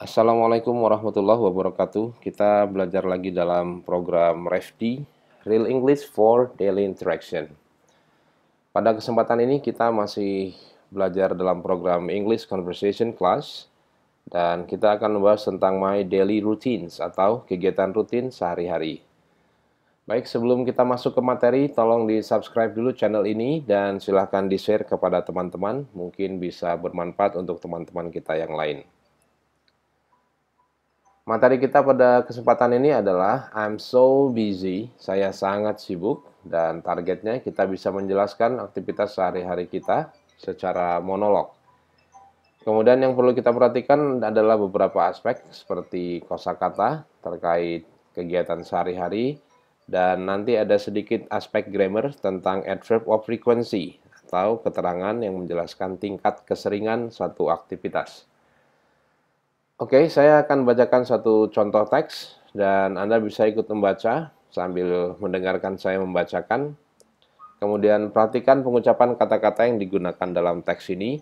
Assalamualaikum warahmatullahi wabarakatuh. Kita belajar lagi dalam program REFD, Real English for Daily Interaction. Pada kesempatan ini kita masih belajar dalam program English Conversation Class, dan kita akan membahas tentang My Daily Routines atau kegiatan rutin sehari-hari. Baik, sebelum kita masuk ke materi, tolong di-subscribe dulu channel ini dan silahkan di-share kepada teman-teman. Mungkin bisa bermanfaat untuk teman-teman kita yang lain. Materi kita pada kesempatan ini adalah I'm so busy, saya sangat sibuk, dan targetnya kita bisa menjelaskan aktivitas sehari-hari kita secara monolog. Kemudian yang perlu kita perhatikan adalah beberapa aspek seperti kosakata terkait kegiatan sehari-hari, dan nanti ada sedikit aspek grammar tentang adverb of frequency atau keterangan yang menjelaskan tingkat keseringan suatu aktivitas. Oke, saya akan bacakan satu contoh teks dan Anda bisa ikut membaca sambil mendengarkan saya membacakan. Kemudian perhatikan pengucapan kata-kata yang digunakan dalam teks ini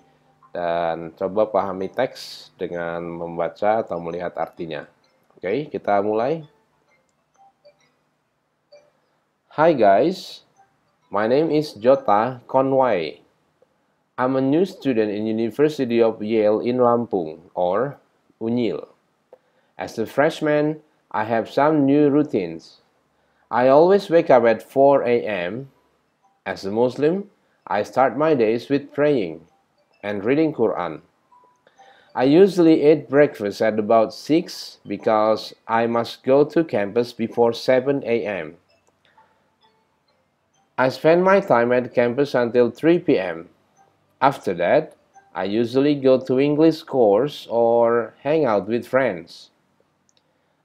dan coba pahami teks dengan membaca atau melihat artinya. Oke, kita mulai. Hi guys, my name is Jota Conway. I'm a new student in University of Yale in Lampung, or Unyil. As a freshman, I have some new routines. I always wake up at 4 a.m. As a Muslim, I start my days with praying and reading Quran. I usually eat breakfast at about 6 because I must go to campus before 7 a.m. I spend my time at campus until 3 p.m. After that, I usually go to English course or hang out with friends.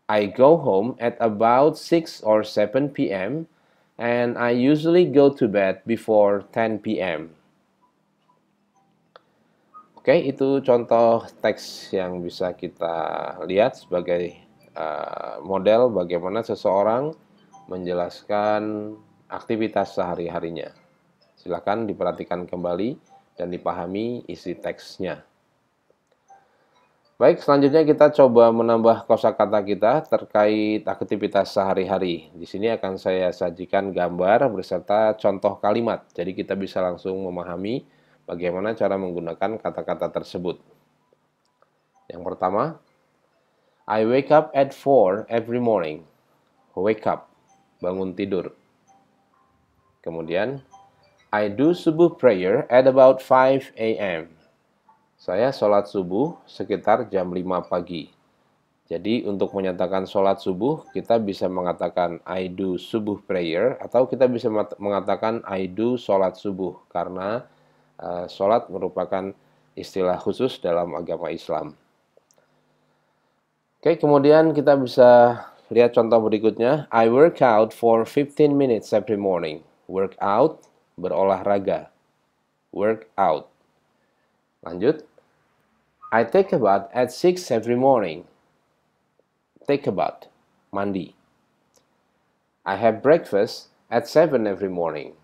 I go home at about 6 or 7 p.m. and I usually go to bed before 10 p.m. Oke, itu contoh teks yang bisa kita lihat sebagai model bagaimana seseorang menjelaskan aktivitas sehari-harinya. Silakan diperhatikan kembali dan dipahami isi teksnya. Baik, selanjutnya kita coba menambah kosakata kita terkait aktivitas sehari-hari. Di sini akan saya sajikan gambar beserta contoh kalimat. Jadi kita bisa langsung memahami bagaimana cara menggunakan kata-kata tersebut. Yang pertama, I wake up at 4 every morning. Wake up, bangun tidur. Kemudian, I do subuh prayer at about 5 a.m. Saya sholat subuh sekitar jam 5 pagi. Jadi untuk menyatakan sholat subuh, kita bisa mengatakan I do subuh prayer, atau kita bisa mengatakan I do sholat subuh, karena sholat merupakan istilah khusus dalam agama Islam. Oke, kemudian kita bisa lihat contoh berikutnya. I work out for 15 minutes every morning. Work out, berolahraga. Work out. Lanjut. I take a bath at 6 every morning. Take a bath, mandi. I have breakfast at 7 every morning.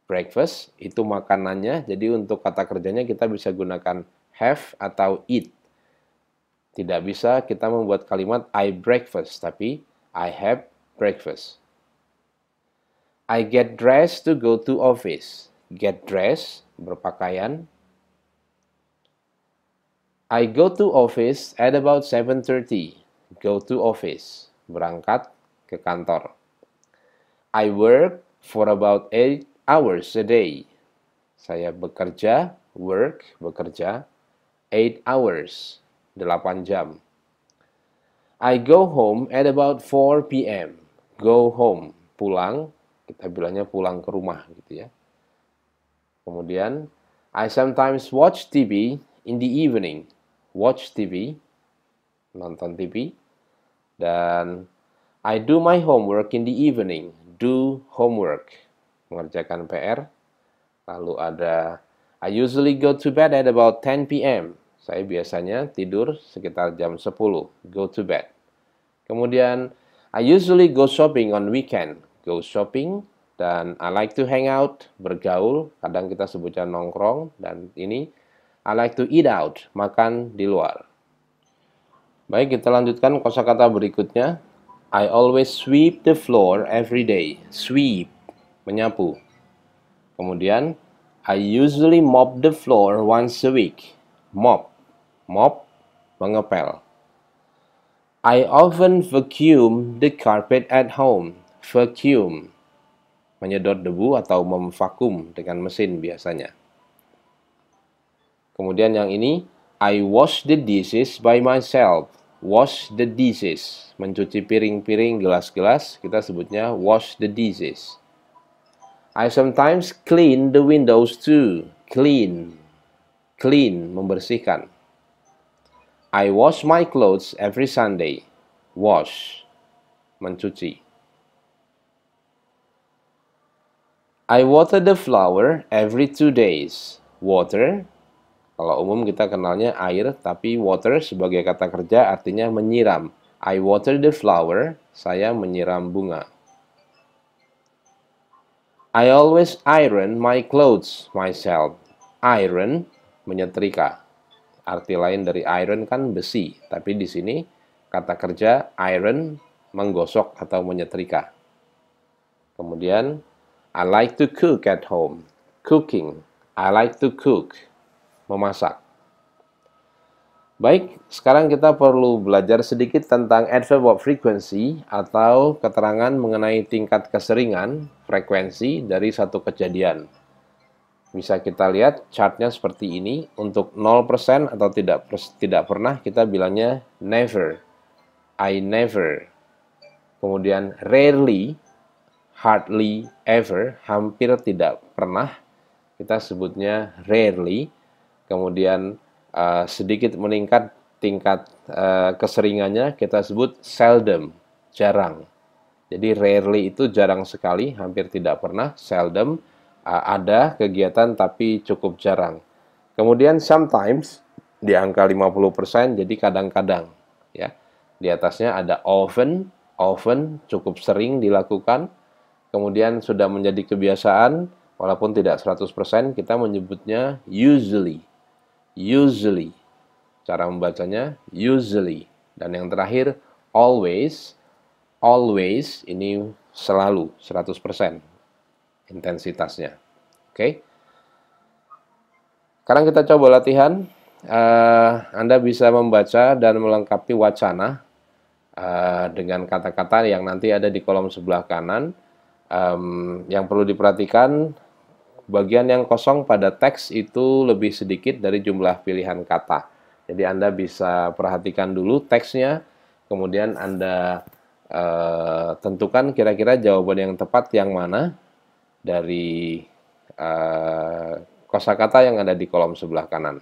Breakfast itu makanannya, jadi untuk kata kerjanya kita bisa gunakan have atau eat. Tidak bisa kita membuat kalimat I breakfast, tapi I have breakfast. I get dressed to go to office. Get dressed, berpakaian. I go to office at about 7:30. Go to office, berangkat ke kantor. I work for about 8 hours a day. Saya bekerja, work, bekerja, 8 hours, 8 jam. I go home at about 4 p.m. Go home, pulang. Kita bilangnya pulang ke rumah gitu ya. Kemudian, I sometimes watch TV in the evening. Watch TV, nonton TV. Dan I do my homework in the evening. Do homework, mengerjakan PR. Lalu ada I usually go to bed at about 10 p.m. Saya biasanya tidur sekitar jam 10. Go to bed. Kemudian I usually go shopping on weekend. Go shopping. Dan I like to hang out, bergaul, kadang kita sebutnya nongkrong, dan ini I like to eat out, makan di luar. Baik, kita lanjutkan kosakata berikutnya. I always sweep the floor every day. Sweep, menyapu. Kemudian, I usually mop the floor once a week. Mop, mop, mengepel. I often vacuum the carpet at home. Vacuum, menyedot debu atau memvakum dengan mesin biasanya. Kemudian yang ini, I wash the dishes by myself. Wash the dishes, mencuci piring-piring, gelas-gelas, kita sebutnya wash the dishes. I sometimes clean the windows too. Clean, clean, membersihkan. I wash my clothes every Sunday. Wash, mencuci. I water the flower every 2 days. Water, kalau umum kita kenalnya air, tapi water sebagai kata kerja artinya menyiram. I water the flower, saya menyiram bunga. I always iron my clothes myself. Iron, menyetrika. Arti lain dari iron kan besi, tapi di sini kata kerja iron, menggosok atau menyetrika. Kemudian, I like to cook at home. Cooking, I like to cook. Memasak. Baik, sekarang kita perlu belajar sedikit tentang adverb of frequency atau keterangan mengenai tingkat keseringan, frekuensi dari satu kejadian. Bisa kita lihat chartnya seperti ini. Untuk 0% atau tidak pernah kita bilangnya never. I never. Kemudian rarely, hardly ever, hampir tidak pernah, kita sebutnya rarely. Kemudian sedikit meningkat tingkat keseringannya, kita sebut seldom, jarang. Jadi rarely itu jarang sekali, hampir tidak pernah. Seldom, ada kegiatan tapi cukup jarang. Kemudian sometimes, di angka 50%, jadi kadang-kadang. Ya. Di atasnya ada often, often cukup sering dilakukan. Kemudian sudah menjadi kebiasaan, walaupun tidak 100%, kita menyebutnya usually. Usually. Cara membacanya usually. Dan yang terakhir always. Always ini selalu 100% intensitasnya. Oke. Sekarang kita coba latihan. Anda bisa membaca dan melengkapi wacana dengan kata-kata yang nanti ada di kolom sebelah kanan. Yang perlu diperhatikan, bagian yang kosong pada teks itu lebih sedikit dari jumlah pilihan kata. Jadi Anda bisa perhatikan dulu teksnya, kemudian Anda tentukan kira-kira jawaban yang tepat yang mana dari kosakata yang ada di kolom sebelah kanan.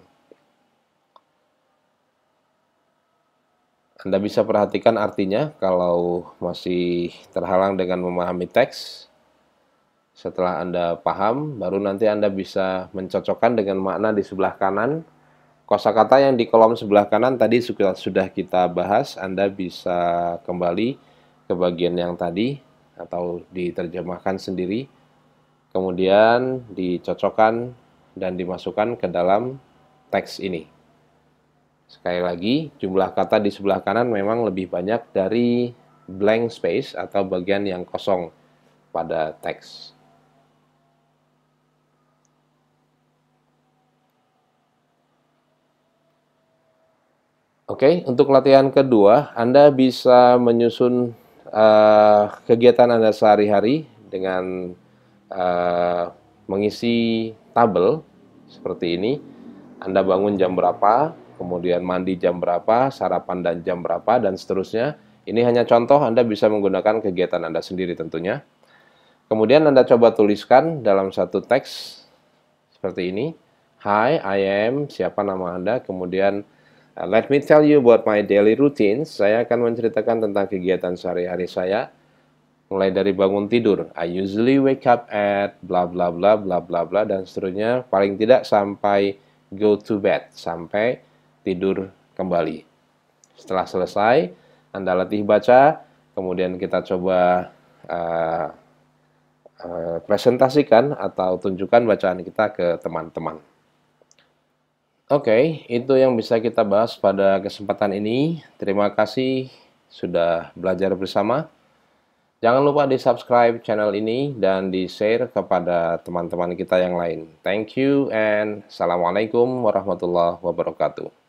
Anda bisa perhatikan artinya kalau masih terhalang dengan memahami teks. Setelah Anda paham, baru nanti Anda bisa mencocokkan dengan makna di sebelah kanan. Kosakata yang di kolom sebelah kanan tadi sudah kita bahas. Anda bisa kembali ke bagian yang tadi atau diterjemahkan sendiri. Kemudian dicocokkan dan dimasukkan ke dalam teks ini. Sekali lagi, jumlah kata di sebelah kanan memang lebih banyak dari blank space atau bagian yang kosong pada teks. Oke, untuk latihan kedua, Anda bisa menyusun kegiatan Anda sehari-hari dengan mengisi tabel seperti ini. Anda bangun jam berapa, kemudian mandi jam berapa, sarapan dan jam berapa, dan seterusnya. Ini hanya contoh, Anda bisa menggunakan kegiatan Anda sendiri tentunya. Kemudian Anda coba tuliskan dalam satu teks seperti ini. Hi, I am, siapa nama Anda, kemudian let me tell you about my daily routines. Saya akan menceritakan tentang kegiatan sehari-hari saya. Mulai dari bangun tidur. I usually wake up at bla bla bla bla bla bla dan seterusnya. Paling tidak sampai go to bed, sampai tidur kembali. Setelah selesai, Anda latih baca. Kemudian kita coba presentasikan atau tunjukkan bacaan kita ke teman-teman. Oke, itu yang bisa kita bahas pada kesempatan ini. Terima kasih sudah belajar bersama. Jangan lupa di-subscribe channel ini dan di-share kepada teman-teman kita yang lain. Thank you and Assalamualaikum warahmatullahi wabarakatuh.